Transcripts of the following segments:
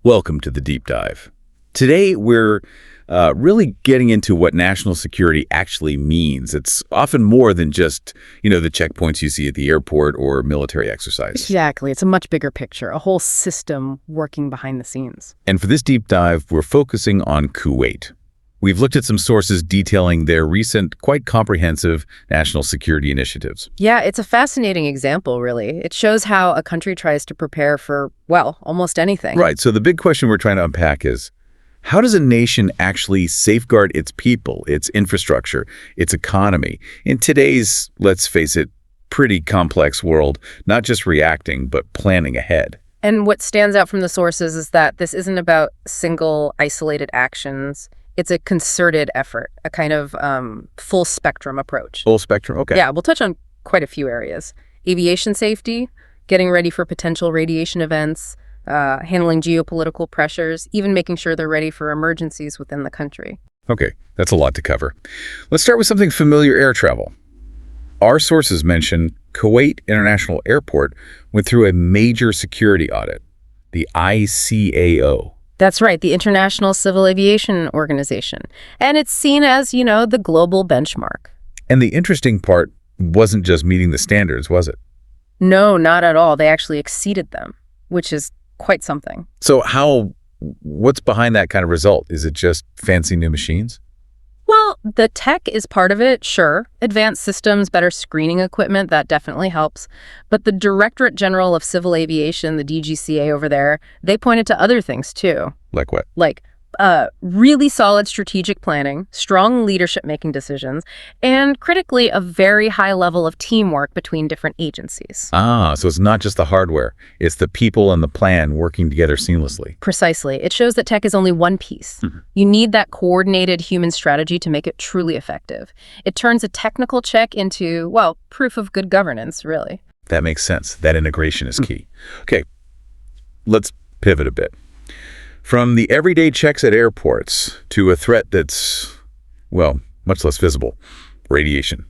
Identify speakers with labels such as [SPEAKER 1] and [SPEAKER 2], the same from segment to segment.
[SPEAKER 1] Welcome to the Deep Dive. Today, we're really getting into what national security actually means. It's often more than just, the checkpoints you see at the airport or military exercise.
[SPEAKER 2] Exactly. It's a much bigger picture, a whole system working behind the scenes.
[SPEAKER 1] And for this deep dive, we're focusing on Kuwait. We've looked at some sources detailing their recent, quite comprehensive national security initiatives.
[SPEAKER 2] Yeah, it's a fascinating example, really. It shows how a country tries to prepare for, well, almost anything.
[SPEAKER 1] Right. So the big question we're trying to unpack is, how does a nation actually safeguard its people, its infrastructure, its economy in today's, let's face it, pretty complex world, not just reacting, but planning ahead?
[SPEAKER 2] And what stands out from the sources is that this isn't about single, isolated actions. It's a concerted effort, a kind of full spectrum approach.
[SPEAKER 1] Full spectrum? Okay.
[SPEAKER 2] Yeah, we'll touch on quite a few areas. Aviation safety, getting ready for potential radiation events, handling geopolitical pressures, even making sure they're ready for emergencies within the country.
[SPEAKER 1] Okay, that's a lot to cover. Let's start with something familiar: air travel. Our sources mention Kuwait International Airport went through a major security audit, the ICAO.
[SPEAKER 2] That's right, the International Civil Aviation Organization. And it's seen as, the global benchmark.
[SPEAKER 1] And the interesting part wasn't just meeting the standards, was it?
[SPEAKER 2] No, not at all. They actually exceeded them, which is quite something.
[SPEAKER 1] So what's behind that kind of result? Is it just fancy new machines?
[SPEAKER 2] Well, the tech is part of it, sure. Advanced systems, better screening equipment, that definitely helps. But the Directorate General of Civil Aviation, the DGCA over there, they pointed to other things too.
[SPEAKER 1] Like what?
[SPEAKER 2] Like really solid strategic planning, strong leadership making decisions, and critically, a very high level of teamwork between different agencies.
[SPEAKER 1] So it's not just the hardware. It's the people and the plan working together seamlessly.
[SPEAKER 2] Precisely. It shows that tech is only one piece.
[SPEAKER 1] Mm-hmm.
[SPEAKER 2] You need that coordinated human strategy to make it truly effective. It turns a technical check into, well, proof of good governance, really.
[SPEAKER 1] That makes sense. That integration is key. Okay, let's pivot a bit. From the everyday checks at airports to a threat that's, well, much less visible: radiation.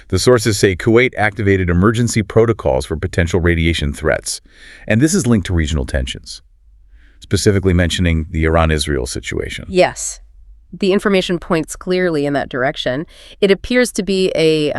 [SPEAKER 1] The sources say Kuwait activated emergency protocols for potential radiation threats, and this is linked to regional tensions, specifically mentioning the Iran-Israel situation.
[SPEAKER 2] Yes. The information points clearly in that direction. It appears to be a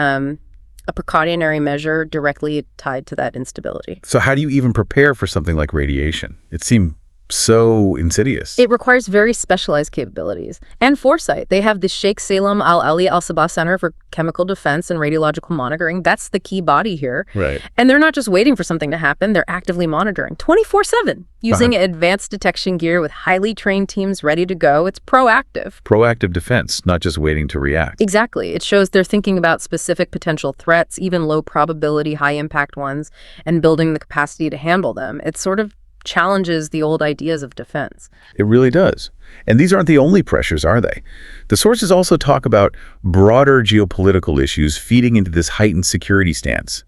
[SPEAKER 2] precautionary measure directly tied to that instability.
[SPEAKER 1] So how do you even prepare for something like radiation? It seemed so insidious.
[SPEAKER 2] It requires very specialized capabilities and foresight. They have the Sheikh Salem Al Ali Al Sabah Center for Chemical Defense and Radiological Monitoring. That's the key body here.
[SPEAKER 1] Right.
[SPEAKER 2] And they're not just waiting for something to happen. They're actively monitoring 24/7 using advanced detection gear with highly trained teams ready to go. It's proactive.
[SPEAKER 1] Proactive defense, not just waiting to react.
[SPEAKER 2] Exactly. It shows they're thinking about specific potential threats, even low probability, high impact ones, and building the capacity to handle them. It sort of challenges the old ideas of defense.
[SPEAKER 1] It really does. And these aren't the only pressures, are they? The sources also talk about broader geopolitical issues feeding into this heightened security stance.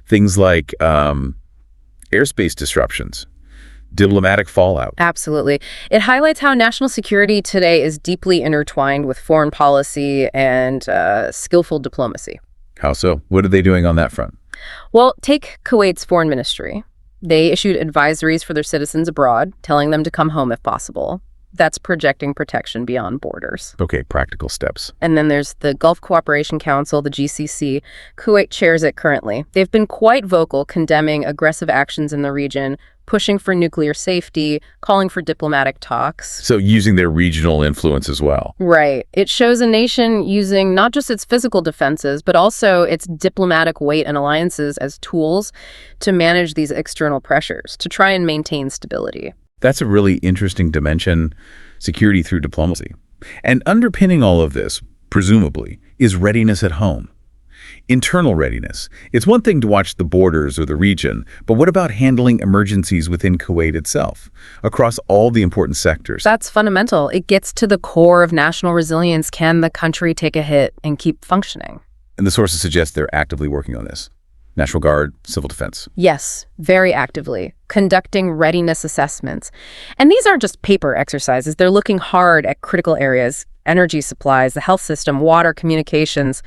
[SPEAKER 1] Things like airspace disruptions, diplomatic fallout.
[SPEAKER 2] Absolutely. It highlights how national security today is deeply intertwined with foreign policy and skillful diplomacy.
[SPEAKER 1] How so? What are they doing on that front?
[SPEAKER 2] Well, take Kuwait's foreign ministry. They issued advisories for their citizens abroad, telling them to come home if possible. That's projecting protection beyond borders.
[SPEAKER 1] Okay, practical steps.
[SPEAKER 2] And then there's the Gulf Cooperation Council, the GCC. Kuwait chairs it currently. They've been quite vocal condemning aggressive actions in the region, pushing for nuclear safety, calling for diplomatic talks.
[SPEAKER 1] So using their regional influence as well.
[SPEAKER 2] Right. It shows a nation using not just its physical defenses, but also its diplomatic weight and alliances as tools to manage these external pressures, to try and maintain stability.
[SPEAKER 1] That's a really interesting dimension: security through diplomacy. And underpinning all of this, presumably, is readiness at home. Internal readiness. It's one thing to watch the borders or the region, but what about handling emergencies within Kuwait itself, across all the important sectors?
[SPEAKER 2] That's fundamental. It gets to the core of national resilience. Can the country take a hit and keep functioning?
[SPEAKER 1] And the sources suggest they're actively working on this. National Guard, civil defense.
[SPEAKER 2] Yes, very actively, conducting readiness assessments. And these aren't just paper exercises. They're looking hard at critical areas: energy supplies, the health system, water, communications,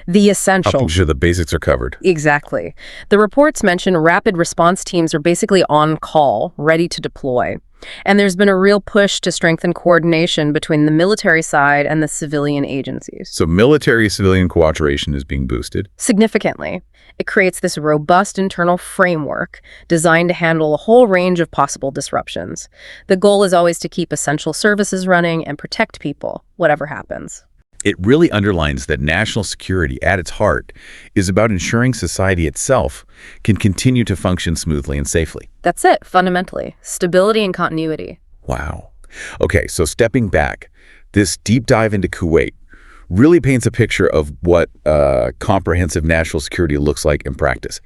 [SPEAKER 2] the essential.
[SPEAKER 1] Making sure the basics are covered.
[SPEAKER 2] Exactly. The reports mention rapid response teams are basically on call, ready to deploy. And there's been a real push to strengthen coordination between the military side and the civilian agencies.
[SPEAKER 1] So military-civilian cooperation is being boosted.
[SPEAKER 2] Significantly, it creates this robust internal framework designed to handle a whole range of possible disruptions. The goal is always to keep essential services running and protect people, whatever happens.
[SPEAKER 1] It really underlines that national security, at its heart, is about ensuring society itself can continue to function smoothly and safely.
[SPEAKER 2] That's it, fundamentally. Stability and continuity.
[SPEAKER 1] Wow. Okay, so stepping back, this deep dive into Kuwait really paints a picture of what comprehensive national security looks like in practice.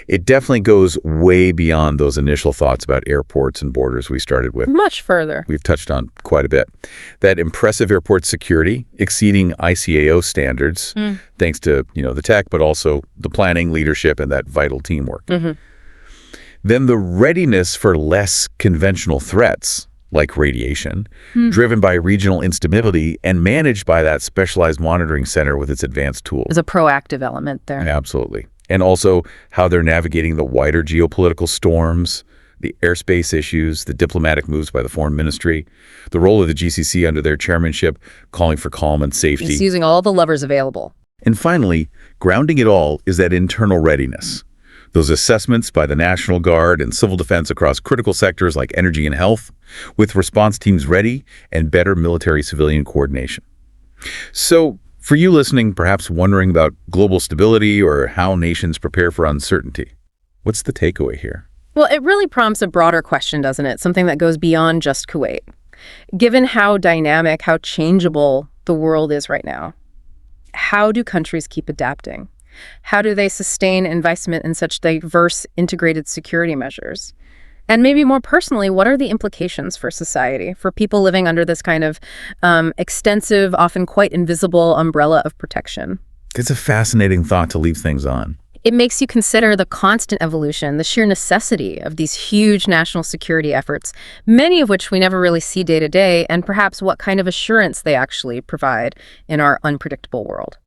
[SPEAKER 1] It definitely goes way beyond those initial thoughts about airports and borders we started with.
[SPEAKER 2] Much further.
[SPEAKER 1] We've touched on quite a bit. That impressive airport security, exceeding ICAO standards, thanks to the tech, but also the planning, leadership, and that vital teamwork. Then the readiness for less conventional threats, like radiation, driven by regional instability and managed by that specialized monitoring center with its advanced tools.
[SPEAKER 2] There's a proactive element there.
[SPEAKER 1] Absolutely. And also how they're navigating the wider geopolitical storms, the airspace issues, the diplomatic moves by the foreign ministry, the role of the GCC under their chairmanship, calling for calm and safety.
[SPEAKER 2] It's using all the levers available.
[SPEAKER 1] And finally, grounding it all is that internal readiness. Those assessments by the National Guard and civil defense across critical sectors like energy and health, with response teams ready and better military-civilian coordination. So, for you listening, perhaps wondering about global stability or how nations prepare for uncertainty, what's the takeaway here?
[SPEAKER 2] Well, it really prompts a broader question, doesn't it? Something that goes beyond just Kuwait. Given how dynamic, how changeable the world is right now, how do countries keep adapting? How do they sustain investment in such diverse, integrated security measures? And maybe more personally, what are the implications for society, for people living under this kind of extensive, often quite invisible umbrella of protection?
[SPEAKER 1] It's a fascinating thought to leave things on.
[SPEAKER 2] It makes you consider the constant evolution, the sheer necessity of these huge national security efforts, many of which we never really see day to day, and perhaps what kind of assurance they actually provide in our unpredictable world.